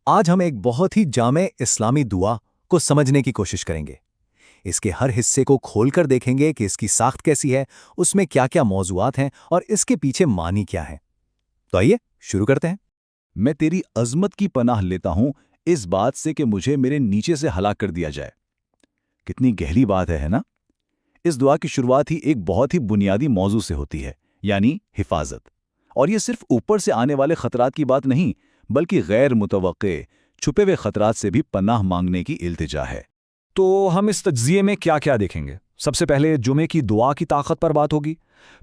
آج ہم ایک بہت ہی جامع اسلامی دعا کو سمجھنے کی کوشش کریں گے۔ اس کے ہر حصے کو کھول کر دیکھیں گے کہ اس کی ساخت کیسی ہے، اس میں کیا کیا موضوعات ہیں اور اس کے پیچھے معنی کیا ہے۔ تو آئیے شروع کرتے ہیں۔ میں تیری عظمت کی پناہ لیتا ہوں اس بات سے کہ مجھے میرے نیچے سے ہلاک کر دیا جائے۔ کتنی گہری بات ہے نا؟ اس دعا کی شروعات ہی ایک بہت ہی بنیادی موضوع سے ہوتی ہے، یعنی حفاظت۔ اور یہ صرف اوپر سے آنے والے خطرات کی بات نہیں، بلکہ غیر متوقع چھپے ہوئے خطرات سے بھی پناہ مانگنے کی التجا ہے۔ تو ہم اس تجزیے میں کیا کیا دیکھیں گے؟ سب سے پہلے جمعے کی دعا کی طاقت پر بات ہوگی،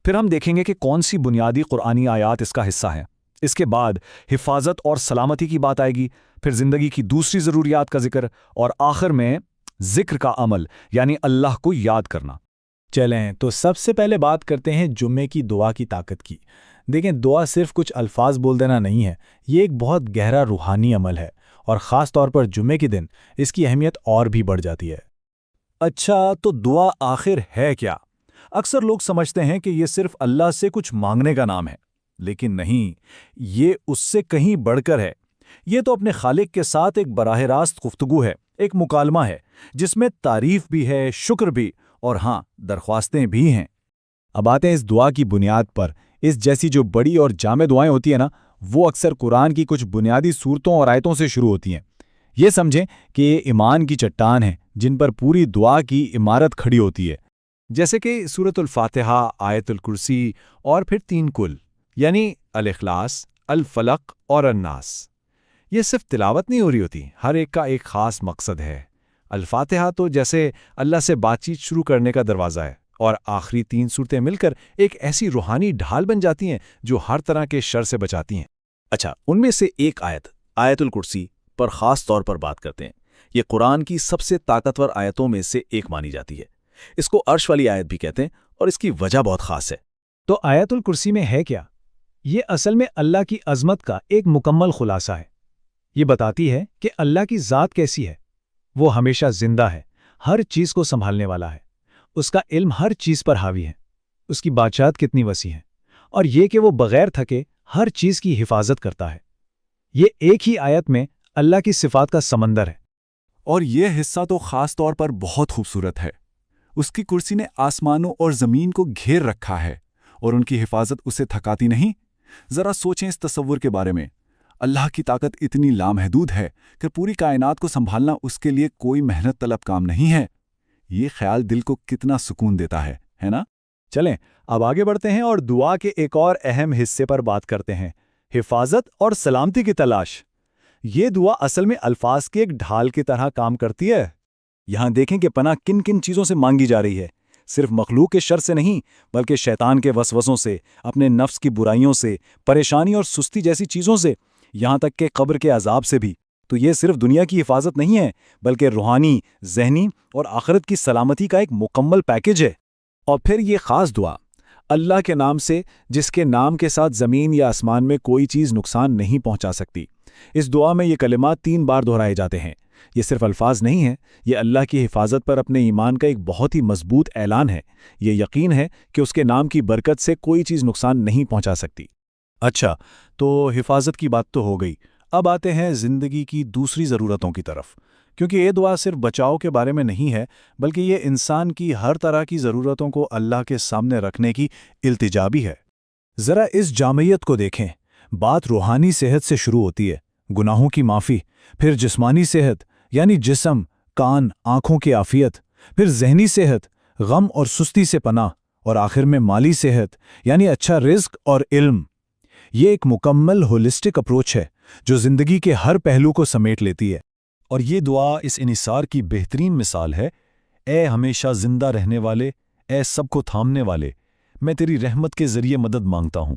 پھر ہم دیکھیں گے کہ کون سی بنیادی قرآنی آیات اس کا حصہ ہیں، اس کے بعد حفاظت اور سلامتی کی بات آئے گی، پھر زندگی کی دوسری ضروریات کا ذکر، اور آخر میں ذکر کا عمل یعنی اللہ کو یاد کرنا۔ چلیں تو سب سے پہلے بات کرتے ہیں جمعے کی دعا کی طاقت کی۔ دیکھیں، دعا صرف کچھ الفاظ بول دینا نہیں ہے، یہ ایک بہت گہرا روحانی عمل ہے، اور خاص طور پر جمعے کے دن اس کی اہمیت اور بھی بڑھ جاتی ہے۔ اچھا، تو دعا آخر ہے کیا؟ اکثر لوگ سمجھتے ہیں کہ یہ صرف اللہ سے کچھ مانگنے کا نام ہے، لیکن نہیں، یہ اس سے کہیں بڑھ کر ہے۔ یہ تو اپنے خالق کے ساتھ ایک براہ راست گفتگو ہے، ایک مکالمہ ہے، جس میں تعریف بھی ہے، شکر بھی، اور ہاں، درخواستیں بھی ہیں۔ اب آتے ہیں اس دعا کی بنیاد پر۔ اس جیسی جو بڑی اور جامع دعائیں ہوتی ہیں نا، وہ اکثر قرآن کی کچھ بنیادی صورتوں اور آیتوں سے شروع ہوتی ہیں۔ یہ سمجھیں کہ یہ ایمان کی چٹان ہیں جن پر پوری دعا کی عمارت کھڑی ہوتی ہے، جیسے کہ سورۃ الفاتحہ، آیت الکرسی اور پھر 3 کل، یعنی الاخلاص، الفلق اور الناس۔ یہ صرف تلاوت نہیں ہو رہی ہوتی، ہر ایک کا ایک خاص مقصد ہے۔ الفاتحہ تو جیسے اللہ سے بات چیت شروع کرنے کا دروازہ ہے، اور آخری 3 صورتیں مل کر ایک ایسی روحانی ڈھال بن جاتی ہیں جو ہر طرح کے شر سے بچاتی ہیں۔ اچھا، ان میں سے ایک آیت، آیت الکرسی، پر خاص طور پر بات کرتے ہیں۔ یہ قرآن کی سب سے طاقتور آیتوں میں سے ایک مانی جاتی ہے۔ اس کو عرش والی آیت بھی کہتے ہیں، اور اس کی وجہ بہت خاص ہے۔ تو آیت الکرسی میں ہے کیا؟ یہ اصل میں اللہ کی عظمت کا ایک مکمل خلاصہ ہے۔ یہ بتاتی ہے کہ اللہ کی ذات کیسی ہے۔ وہ ہمیشہ زندہ ہے، ہر چیز کو سنبھالنے والا ہے، اس کا علم ہر چیز پر حاوی ہے، اس کی بادشاہت کتنی وسیع ہے، اور یہ کہ وہ بغیر تھکے ہر چیز کی حفاظت کرتا ہے۔ یہ ایک ہی آیت میں اللہ کی صفات کا سمندر ہے۔ اور یہ حصہ تو خاص طور پر بہت خوبصورت ہے۔ اس کی کرسی نے آسمانوں اور زمین کو گھیر رکھا ہے، اور ان کی حفاظت اسے تھکاتی نہیں۔ ذرا سوچیں اس تصور کے بارے میں۔ اللہ کی طاقت اتنی لامحدود ہے کہ پوری کائنات کو سنبھالنا اس کے لیے کوئی محنت طلب کام نہیں ہے۔ یہ خیال دل کو کتنا سکون دیتا ہے نا؟ چلیں اب آگے بڑھتے ہیں اور دعا کے ایک اور اہم حصے پر بات کرتے ہیں، حفاظت اور سلامتی کی تلاش۔ یہ دعا اصل میں الفاظ کی ایک ڈھال کی طرح کام کرتی ہے۔ یہاں دیکھیں کہ پناہ کن کن چیزوں سے مانگی جا رہی ہے۔ صرف مخلوق کے شر سے نہیں، بلکہ شیطان کے وسوسوں سے، اپنے نفس کی برائیوں سے، پریشانی اور سستی جیسی چیزوں سے، یہاں تک کہ قبر کے عذاب سے بھی۔ تو یہ صرف دنیا کی حفاظت نہیں ہے، بلکہ روحانی، ذہنی اور آخرت کی سلامتی کا ایک مکمل پیکیج ہے۔ اور پھر یہ خاص دعا، اللہ کے نام سے، جس کے نام کے ساتھ زمین یا آسمان میں کوئی چیز نقصان نہیں پہنچا سکتی۔ اس دعا میں یہ کلمات 3 بار دہرائے جاتے ہیں۔ یہ صرف الفاظ نہیں ہیں، یہ اللہ کی حفاظت پر اپنے ایمان کا ایک بہت ہی مضبوط اعلان ہے۔ یہ یقین ہے کہ اس کے نام کی برکت سے کوئی چیز نقصان نہیں پہنچا سکتی۔ اچھا، تو حفاظت کی بات تو ہو گئی، اب آتے ہیں زندگی کی دوسری ضرورتوں کی طرف، کیونکہ یہ دعا صرف بچاؤ کے بارے میں نہیں ہے، بلکہ یہ انسان کی ہر طرح کی ضرورتوں کو اللہ کے سامنے رکھنے کی التجا بھی ہے۔ ذرا اس جامعیت کو دیکھیں۔ بات روحانی صحت سے شروع ہوتی ہے، گناہوں کی معافی، پھر جسمانی صحت یعنی جسم، کان، آنکھوں کی عافیت، پھر ذہنی صحت، غم اور سستی سے پناہ، اور آخر میں مالی صحت یعنی اچھا رزق اور علم۔ یہ ایک مکمل ہولسٹک اپروچ ہے جو زندگی کے ہر پہلو کو سمیٹ لیتی ہے۔ اور یہ دعا اس انحصار کی بہترین مثال ہے۔ اے ہمیشہ زندہ رہنے والے، اے سب کو تھامنے والے، میں تیری رحمت کے ذریعے مدد مانگتا ہوں۔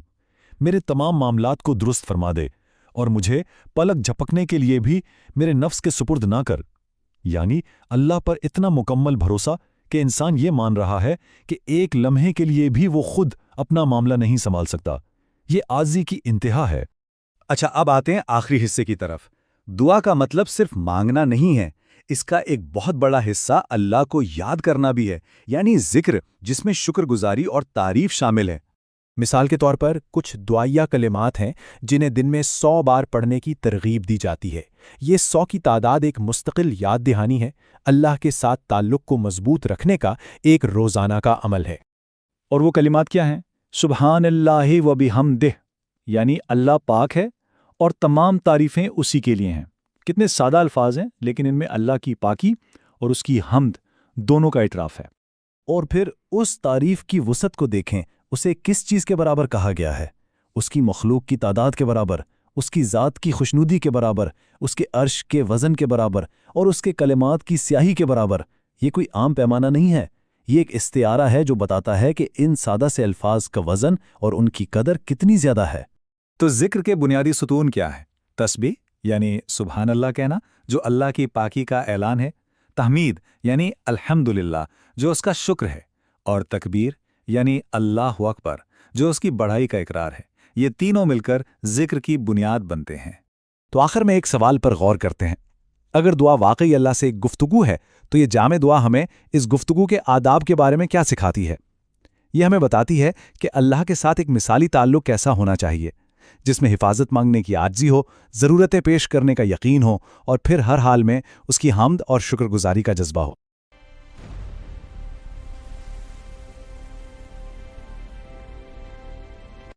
میرے تمام معاملات کو درست فرما دے، اور مجھے پلک جھپکنے کے لیے بھی میرے نفس کے سپرد نہ کر۔ یعنی اللہ پر اتنا مکمل بھروسہ کہ انسان یہ مان رہا ہے کہ ایک لمحے کے لیے بھی وہ خود اپنا معاملہ نہیں سنبھال سکتا۔ یہ عاجزی کی انتہا ہے۔ اچھا، اب آتے ہیں آخری حصے کی طرف۔ دعا کا مطلب صرف مانگنا نہیں ہے، اس کا ایک بہت بڑا حصہ اللہ کو یاد کرنا بھی ہے، یعنی ذکر، جس میں شکر گزاری اور تعریف شامل ہے۔ مثال کے طور پر کچھ دعائیہ کلمات ہیں جنہیں دن میں 100 بار پڑھنے کی ترغیب دی جاتی ہے۔ یہ 100 کی تعداد ایک مستقل یاد دہانی ہے، اللہ کے ساتھ تعلق کو مضبوط رکھنے کا ایک روزانہ کا عمل ہے۔ اور وہ کلمات کیا ہیں؟ سبحان اللہ و بحمدہ، یعنی اللہ پاک ہے اور تمام تعریفیں اسی کے لیے ہیں۔ کتنے سادہ الفاظ ہیں، لیکن ان میں اللہ کی پاکی اور اس کی حمد دونوں کا اعتراف ہے۔ اور پھر اس تعریف کی وسعت کو دیکھیں، اسے کس چیز کے برابر کہا گیا ہے؟ اس کی مخلوق کی تعداد کے برابر، اس کی ذات کی خوشنودی کے برابر، اس کے عرش کے وزن کے برابر اور اس کے کلمات کی سیاہی کے برابر۔ یہ کوئی عام پیمانہ نہیں ہے، یہ ایک استعارہ ہے جو بتاتا ہے کہ ان سادہ سے الفاظ کا وزن اور ان کی قدر کتنی زیادہ ہے۔ تو ذکر کے بنیادی ستون کیا ہے؟ تسبیح یعنی سبحان اللہ کہنا جو اللہ کی پاکی کا اعلان ہے، تحمید یعنی الحمدللہ جو اس کا شکر ہے، اور تکبیر یعنی اللہ اکبر جو اس کی بڑائی کا اقرار ہے۔ یہ تینوں مل کر ذکر کی بنیاد بنتے ہیں۔ تو آخر میں ایک سوال پر غور کرتے ہیں۔ اگر دعا واقعی اللہ سے ایک گفتگو ہے تو یہ جامع دعا ہمیں اس گفتگو کے آداب کے بارے میں کیا سکھاتی ہے؟ یہ ہمیں بتاتی ہے کہ اللہ کے ساتھ ایک مثالی تعلق کیسا ہونا چاہیے، جس میں حفاظت مانگنے کی عاجزی ہو، ضرورتیں پیش کرنے کا یقین ہو، اور پھر ہر حال میں اس کی حمد اور شکر گزاری کا جذبہ ہو۔